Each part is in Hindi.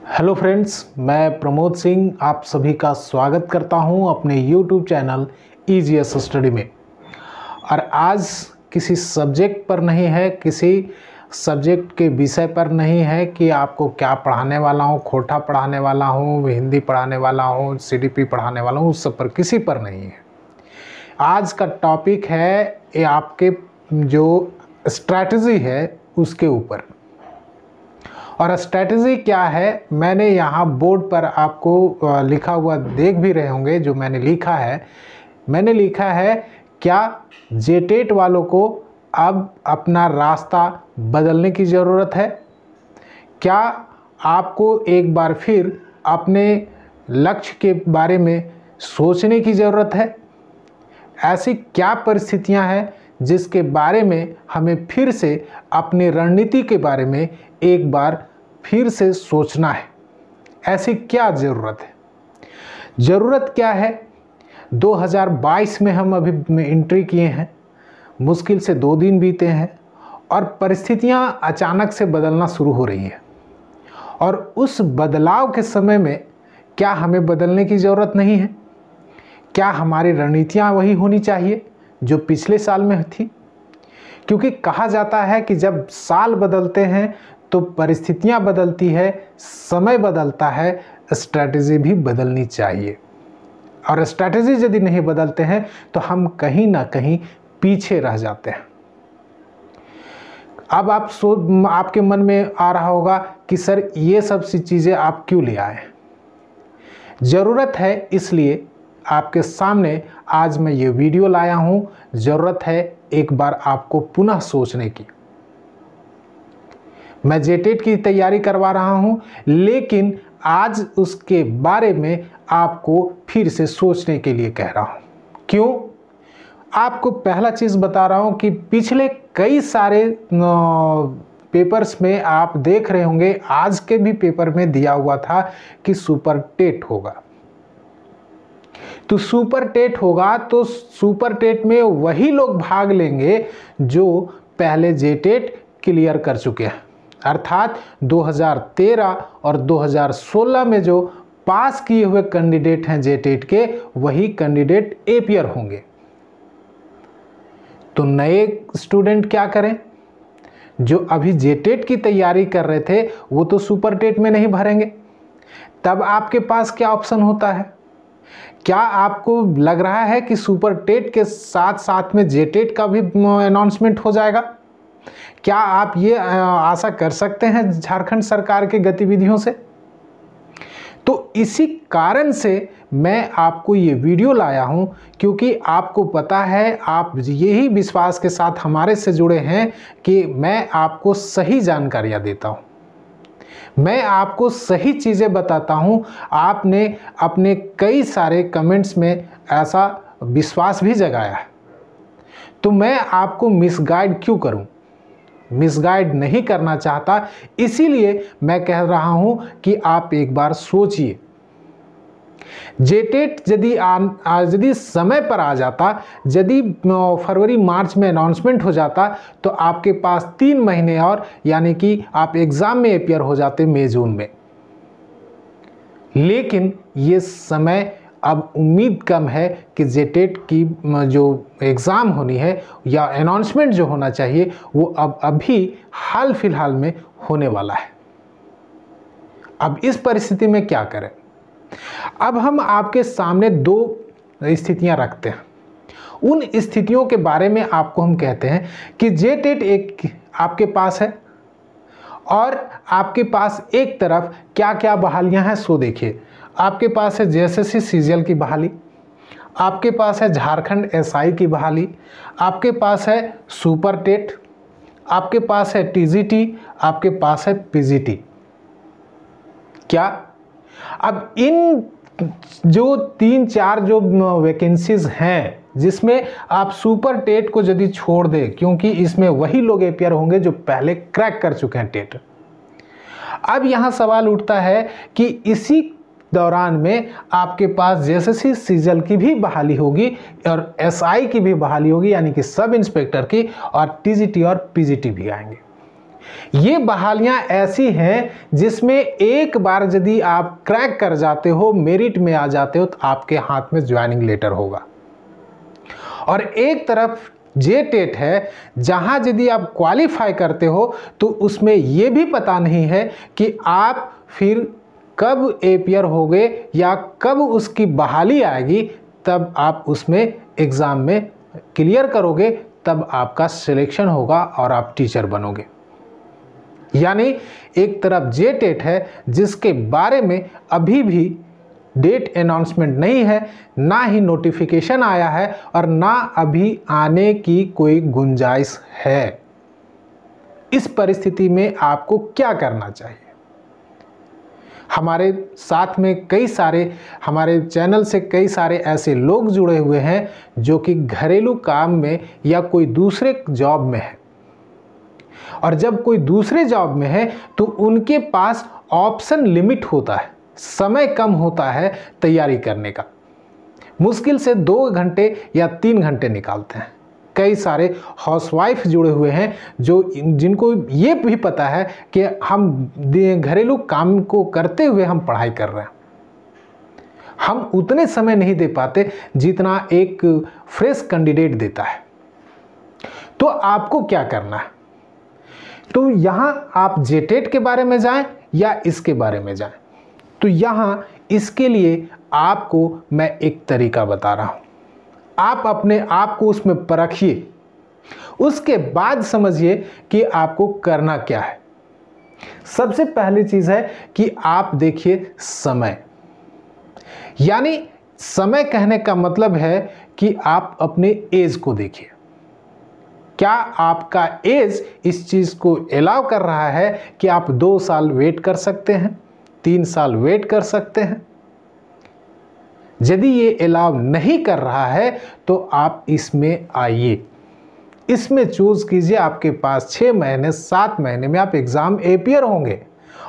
हेलो फ्रेंड्स, मैं प्रमोद सिंह आप सभी का स्वागत करता हूं अपने यूट्यूब चैनल ईजीएस स्टडी में। और आज किसी सब्जेक्ट पर नहीं है, किसी सब्जेक्ट के विषय पर नहीं है कि आपको क्या पढ़ाने वाला हूं, खोटा पढ़ाने वाला हूं, हिंदी पढ़ाने वाला हूं, सीडीपी पढ़ाने वाला हूं, उस सब पर किसी पर नहीं है। आज का टॉपिक है ये आपके जो स्ट्रैटेजी है उसके ऊपर। और स्ट्रैटेजी क्या है, मैंने यहाँ बोर्ड पर आपको लिखा हुआ देख भी रहे होंगे। जो मैंने लिखा है क्या जेटेट वालों को अब अपना रास्ता बदलने की ज़रूरत है? क्या आपको एक बार फिर अपने लक्ष्य के बारे में सोचने की ज़रूरत है? ऐसी क्या परिस्थितियां हैं जिसके बारे में हमें फिर से अपनी रणनीति के बारे में एक बार फिर से सोचना है? ऐसी क्या ज़रूरत है? ज़रूरत क्या है? 2022 में हम अभी एंट्री किए हैं, मुश्किल से 2 दिन बीते हैं और परिस्थितियां अचानक से बदलना शुरू हो रही हैं। और उस बदलाव के समय में क्या हमें बदलने की ज़रूरत नहीं है? क्या हमारी रणनीतियाँ वही होनी चाहिए जो पिछले साल में थी? क्योंकि कहा जाता है कि जब साल बदलते हैं तो परिस्थितियां बदलती है, समय बदलता है, स्ट्रैटेजी भी बदलनी चाहिए। और स्ट्रैटेजी यदि नहीं बदलते हैं तो हम कहीं ना कहीं पीछे रह जाते हैं। अब आपके मन में आ रहा होगा कि सर ये सब सी चीज़ें आप क्यों ले आए? ज़रूरत है, इसलिए आपके सामने आज मैं ये वीडियो लाया हूँ। ज़रूरत है एक बार आपको पुनः सोचने की। मैं जेटेट की तैयारी करवा रहा हूँ, लेकिन आज उसके बारे में आपको फिर से सोचने के लिए कह रहा हूँ। क्यों? आपको पहला चीज़ बता रहा हूँ कि पिछले कई सारे पेपर्स में आप देख रहे होंगे, आज के भी पेपर में दिया हुआ था कि सुपर टेट होगा। तो सुपर टेट होगा तो सुपर टेट में वही लोग भाग लेंगे जो पहले जेटेट क्लियर कर चुके हैं। अर्थात 2013 और 2016 में जो पास किए हुए कैंडिडेट हैं जेटेट के, वही कैंडिडेट एपियर होंगे। तो नए स्टूडेंट क्या करें? जो अभी जेटेट की तैयारी कर रहे थे वो तो सुपर टेट में नहीं भरेंगे। तब आपके पास क्या ऑप्शन होता है? क्या आपको लग रहा है कि सुपर टेट के साथ साथ में जेटेट का भी अनाउंसमेंट हो जाएगा? क्या आप ये आशा कर सकते हैं झारखंड सरकार के गतिविधियों से? तो इसी कारण से मैं आपको ये वीडियो लाया हूं, क्योंकि आपको पता है, आप यही विश्वास के साथ हमारे से जुड़े हैं कि मैं आपको सही जानकारियां देता हूं, मैं आपको सही चीज़ें बताता हूं। आपने अपने कई सारे कमेंट्स में ऐसा विश्वास भी जगाया है, तो मैं आपको मिसगाइड क्यों करूं? मिसगाइड नहीं करना चाहता, इसीलिए मैं कह रहा हूं कि आप एक बार सोचिए। जेटेट यदि समय पर आ जाता, यदि फरवरी मार्च में अनाउंसमेंट हो जाता, तो आपके पास 3 महीने और, यानी कि आप एग्ज़ाम में अपियर हो जाते मई जून में। लेकिन ये समय अब उम्मीद कम है कि जेटेट की जो एग्ज़ाम होनी है या अनाउंसमेंट जो होना चाहिए वो अब अभी हाल फिलहाल में होने वाला है। अब इस परिस्थिति में क्या करें? अब हम आपके सामने 2 स्थितियां रखते हैं। उन स्थितियों के बारे में आपको हम कहते हैं कि जेटेट एक आपके पास है और आपके पास एक तरफ क्या क्या बहालियां हैं सो देखिए। आपके पास है जेएसएससी सीजीएल की बहाली, आपके पास है झारखंड एसआई की बहाली, आपके पास है सुपर टेट, आपके पास है टीजीटी, आपके पास है पीजीटी। क्या अब इन जो 3-4 जो वैकेंसीज हैं, जिसमें आप सुपर टेट को यदि छोड़ दें, क्योंकि इसमें वही लोग एपियर होंगे जो पहले क्रैक कर चुके हैं टेट। अब यहाँ सवाल उठता है कि इसी दौरान में आपके पास जेएसएससी सीजीएल की भी बहाली होगी और एसआई की भी बहाली होगी, यानी कि सब इंस्पेक्टर की, और टीजीटी और पीजीटी भी आएंगे। ये बहालियां ऐसी हैं जिसमें एक बार यदि आप क्रैक कर जाते हो, मेरिट में आ जाते हो, तो आपके हाथ में ज्वाइनिंग लेटर होगा। और एक तरफ जेटेट है जहां यदि आप क्वालिफाई करते हो तो उसमें यह भी पता नहीं है कि आप फिर कब एपियर होगे या कब उसकी बहाली आएगी, तब आप उसमें एग्ज़ाम में क्लियर करोगे, तब आपका सिलेक्शन होगा और आप टीचर बनोगे। यानी एक तरफ जेटेट है जिसके बारे में अभी भी डेट अनाउंसमेंट नहीं है, ना ही नोटिफिकेशन आया है और ना अभी आने की कोई गुंजाइश है। इस परिस्थिति में आपको क्या करना चाहिए? हमारे साथ में कई सारे, हमारे चैनल से कई सारे ऐसे लोग जुड़े हुए हैं जो कि घरेलू काम में या कोई दूसरे जॉब में है, और जब कोई दूसरे जॉब में है तो उनके पास ऑप्शन लिमिट होता है, समय कम होता है तैयारी करने का। मुश्किल से 2 घंटे या 3 घंटे निकालते हैं। कई सारे हाउसवाइफ जुड़े हुए हैं जिनको ये भी पता है कि हम घरेलू काम को करते हुए हम पढ़ाई कर रहे हैं। हम उतने समय नहीं दे पाते जितना एक फ्रेश कैंडिडेट देता है। तो आपको क्या करना है? तो यहाँ आप जेटेट के बारे में जाएं या इसके बारे में जाएं, तो यहाँ इसके लिए आपको मैं एक तरीका बता रहा हूँ। आप अपने आप को उसमें परखिए, उसके बाद समझिए कि आपको करना क्या है। सबसे पहली चीज़ है कि आप देखिए समय, यानी समय कहने का मतलब है कि आप अपने एज को देखिए। क्या आपका एज इस चीज़ को अलाउ कर रहा है कि आप 2 साल वेट कर सकते हैं, 3 साल वेट कर सकते हैं? यदि ये अलाउ नहीं कर रहा है तो आप इसमें आइए, इसमें चूज कीजिए। आपके पास 6 महीने 7 महीने में आप एग्ज़ाम एपियर होंगे,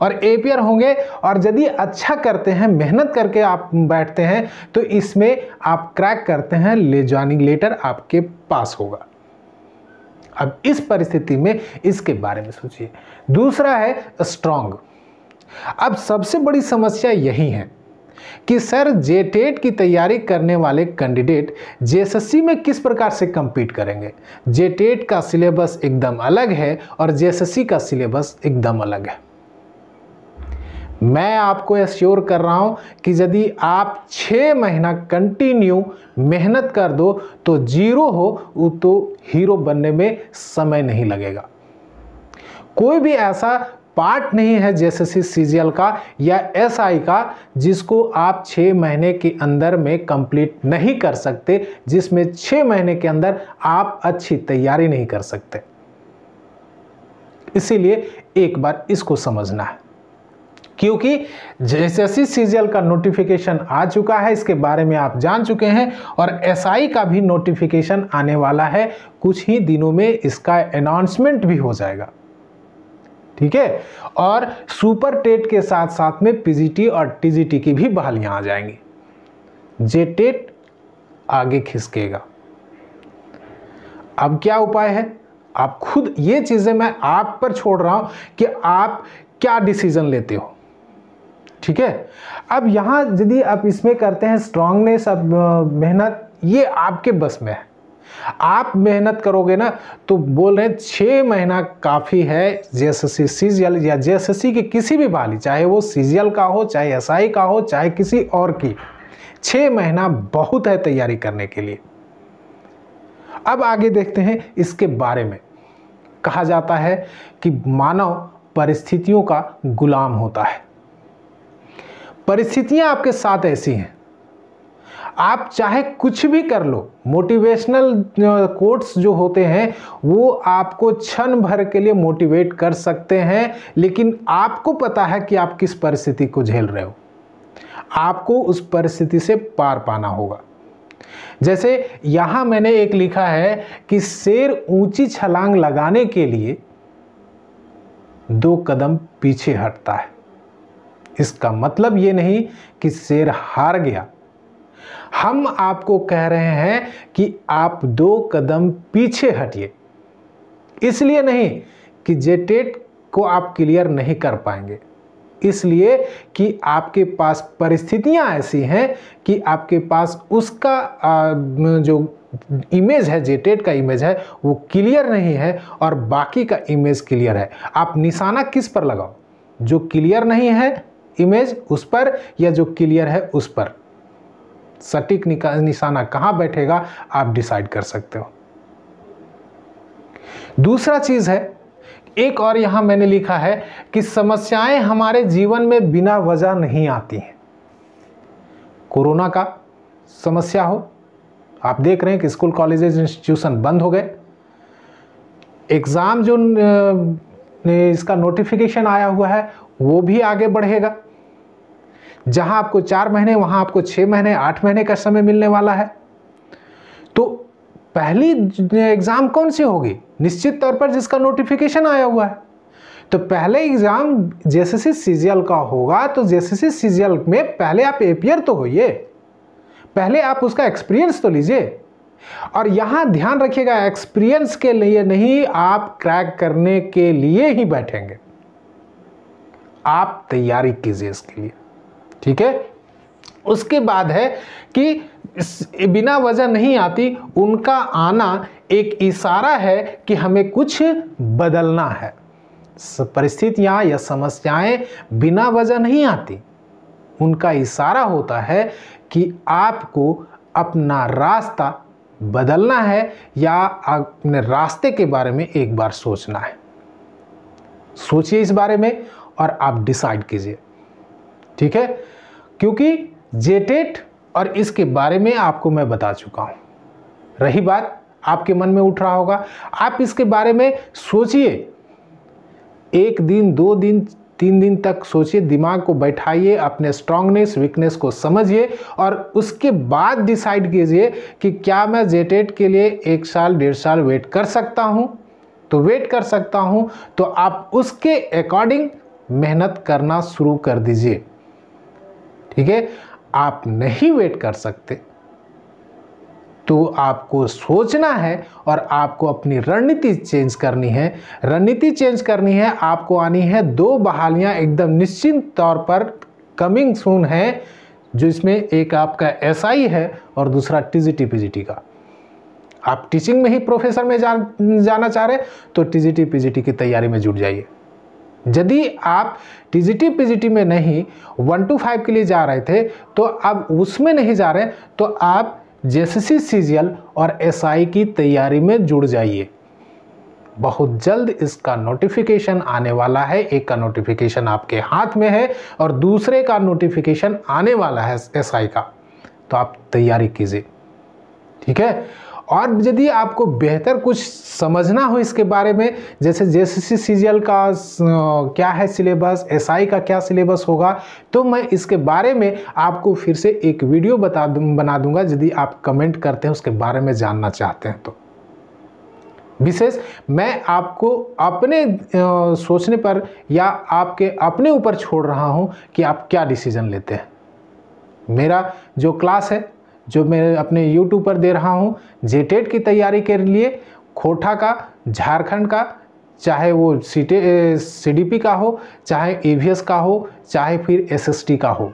और एपियर होंगे और यदि अच्छा करते हैं, मेहनत करके आप बैठते हैं, तो इसमें आप क्रैक करते हैं, ले ज्वाइनिंग लेटर आपके पास होगा। अब इस परिस्थिति में इसके बारे में सोचिए। दूसरा है स्ट्रॉन्ग। अब सबसे बड़ी समस्या यही है कि सर जेटेट की तैयारी करने वाले कैंडिडेट जेएसएससी में किस प्रकार से compete करेंगे? जेटेट का सिलेबस एकदम अलग है और जेएसएससी का सिलेबस एकदम अलग है। मैं आपको एश्योर कर रहा हूं कि यदि आप 6 महीना कंटिन्यू मेहनत कर दो तो जीरो हो तो हीरो बनने में समय नहीं लगेगा। कोई भी ऐसा पार्ट नहीं है जेएसएससी सीजीएल का या एसआई का जिसको आप 6 महीने के अंदर में कंप्लीट नहीं कर सकते, जिसमें 6 महीने के अंदर आप अच्छी तैयारी नहीं कर सकते। इसीलिए एक बार इसको समझना है, क्योंकि जेएसएससी सीजीएल का नोटिफिकेशन आ चुका है, इसके बारे में आप जान चुके हैं, और एसआई का भी नोटिफिकेशन आने वाला है। कुछ ही दिनों में इसका अनाउंसमेंट भी हो जाएगा, ठीक है। और सुपर टेट के साथ साथ में पीजीटी और टीजीटी की भी बहालियां आ जाएंगी। जेटेट आगे खिसकेगा। अब क्या उपाय है? आप खुद, ये चीजें मैं आप पर छोड़ रहा हूं कि आप क्या डिसीजन लेते हो, ठीक है। अब यहां यदि आप इसमें करते हैं स्ट्रांगनेस, अब मेहनत, ये आपके बस में है। आप मेहनत करोगे ना, तो बोल रहे हैं 6 महीना काफ़ी है जेएसएससी सीजीएल या जेएसएससी की किसी भी बहाली, चाहे वो सीजीएल का हो, चाहे एसआई का हो, चाहे किसी और की, 6 महीना बहुत है तैयारी करने के लिए। अब आगे देखते हैं इसके बारे में। कहा जाता है कि मानव परिस्थितियों का गुलाम होता है। परिस्थितियां आपके साथ ऐसी हैं, आप चाहे कुछ भी कर लो। मोटिवेशनल कोट्स जो होते हैं वो आपको क्षण भर के लिए मोटिवेट कर सकते हैं, लेकिन आपको पता है कि आप किस परिस्थिति को झेल रहे हो। आपको उस परिस्थिति से पार पाना होगा। जैसे यहां मैंने एक लिखा है कि शेर ऊंची छलांग लगाने के लिए 2 कदम पीछे हटता है। इसका मतलब ये नहीं कि शेर हार गया। हम आपको कह रहे हैं कि आप 2 कदम पीछे हटिए। इसलिए नहीं कि जेटेट को आप क्लियर नहीं कर पाएंगे, इसलिए कि आपके पास परिस्थितियां ऐसी हैं कि आपके पास उसका जो इमेज है, जेटेट का इमेज है वो क्लियर नहीं है और बाकी का इमेज क्लियर है। आप निशाना किस पर लगाओ, जो क्लियर नहीं है इमेज उस पर या जो क्लियर है उस पर? सटीक निशाना कहां बैठेगा आप डिसाइड कर सकते हो। दूसरा चीज है, एक और यहां मैंने लिखा है कि समस्याएं हमारे जीवन में बिना वजह नहीं आती हैं। कोरोना का समस्या हो, आप देख रहे हैं कि स्कूल कॉलेजेस इंस्टीट्यूशन बंद हो गए, एग्जाम जो इसका नोटिफिकेशन आया हुआ है वो भी आगे बढ़ेगा, जहां आपको 4 महीने वहां आपको 6 महीने 8 महीने का समय मिलने वाला है। तो पहली एग्जाम कौन सी होगी? निश्चित तौर पर जिसका नोटिफिकेशन आया हुआ है। तो पहले एग्जाम जेएसएससी सीजीएल का होगा, तो जेएसएससी सीजीएल में पहले आप एपियर तो होइए, पहले आप उसका एक्सपीरियंस तो लीजिए। और यहां ध्यान रखिएगा, एक्सपीरियंस के लिए नहीं, आप क्रैक करने के लिए ही बैठेंगे, आप तैयारी कीजिए इसके लिए, ठीक है। उसके बाद है कि बिना वजह नहीं आती, उनका आना एक इशारा है कि हमें कुछ बदलना है। परिस्थितियां या समस्याएं बिना वजह नहीं आती, उनका इशारा होता है कि आपको अपना रास्ता बदलना है या अपने रास्ते के बारे में एक बार सोचना है। सोचिए इस बारे में और आप डिसाइड कीजिए, ठीक है। क्योंकि जेटेट और इसके बारे में आपको मैं बता चुका हूं। रही बात, आपके मन में उठ रहा होगा, आप इसके बारे में सोचिए, 1 दिन 2 दिन 3 दिन तक सोचिए, दिमाग को बैठाइए, अपने स्ट्रांगनेस वीकनेस को समझिए और उसके बाद डिसाइड कीजिए कि क्या मैं जेटेट के लिए 1 साल 1.5 साल वेट कर सकता हूं। तो वेट कर सकता हूं तो आप उसके अकॉर्डिंग मेहनत करना शुरू कर दीजिए, ठीक है। आप नहीं वेट कर सकते तो आपको सोचना है और आपको अपनी रणनीति चेंज करनी है। रणनीति चेंज करनी है, आपको आनी है 2 बहालियां एकदम निश्चित तौर पर कमिंग सून है, जो इसमें एक आपका एसआई है और दूसरा टीजीटी पीजीटी का। आप टीचिंग में ही प्रोफेसर में जाना चाह रहे हैं तो टीजीटी पीजीटी की तैयारी में जुट जाइए। यदि आप टीजीटी पीजीटी में नहीं 1 to 5 के लिए जा रहे थे तो अब उसमें नहीं जा रहे तो आप जेएसएससी सीजीएल और एसआई की तैयारी में जुड़ जाइए। बहुत जल्द इसका नोटिफिकेशन आने वाला है। एक का नोटिफिकेशन आपके हाथ में है और दूसरे का नोटिफिकेशन आने वाला है एसआई का, तो आप तैयारी कीजिए, ठीक है। और यदि आपको बेहतर कुछ समझना हो इसके बारे में, जैसे जेएसएससी सीजीएल का क्या है सिलेबस, एसआई का क्या सिलेबस होगा, तो मैं इसके बारे में आपको फिर से एक वीडियो बना दूंगा, यदि आप कमेंट करते हैं उसके बारे में जानना चाहते हैं तो। विशेष मैं आपको अपने सोचने पर या आपके अपने ऊपर छोड़ रहा हूं कि आप क्या डिसीजन लेते हैं। मेरा जो क्लास है जो मैं अपने YouTube पर दे रहा हूँ जेटेट की तैयारी के लिए, कोटा का, झारखंड का, चाहे वो सीडीपी का हो, चाहे ईवीएस का हो, चाहे फिर एसएसटी का हो,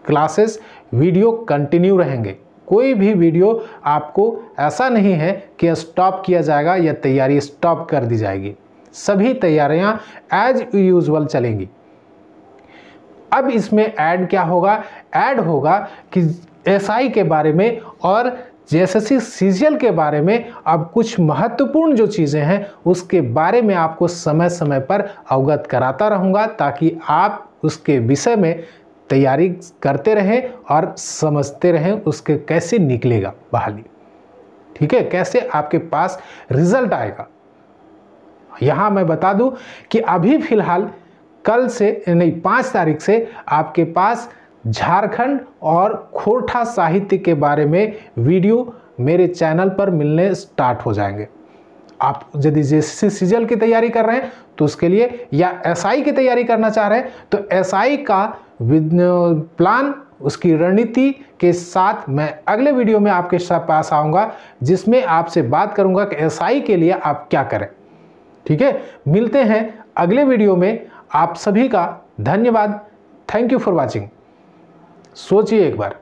क्लासेस वीडियो कंटिन्यू रहेंगे। कोई भी वीडियो आपको ऐसा नहीं है कि स्टॉप किया जाएगा या तैयारी स्टॉप कर दी जाएगी। सभी तैयारियां एज यूजुअल चलेंगी। अब इसमें ऐड क्या होगा? ऐड होगा कि एसआई के बारे में और जेएसएससी सीजीएल के बारे में अब कुछ महत्वपूर्ण जो चीज़ें हैं उसके बारे में आपको समय समय पर अवगत कराता रहूँगा, ताकि आप उसके विषय में तैयारी करते रहें और समझते रहें उसके कैसे निकलेगा बहाली, ठीक है, कैसे आपके पास रिजल्ट आएगा। यहाँ मैं बता दूं कि अभी फ़िलहाल कल से नहीं 5 तारीख से आपके पास झारखंड और खोटा साहित्य के बारे में वीडियो मेरे चैनल पर मिलने स्टार्ट हो जाएंगे। आप यदि जेएसएससी सीजीएल की तैयारी कर रहे हैं तो उसके लिए, या एसआई की तैयारी करना चाह रहे हैं तो एसआई का प्लान, उसकी रणनीति के साथ मैं अगले वीडियो में आपके पास आऊँगा, जिसमें आपसे बात करूँगा कि एसआई के लिए आप क्या करें। ठीक है, मिलते हैं अगले वीडियो में। आप सभी का धन्यवाद। Thank you for watching. सोचिए एक बार।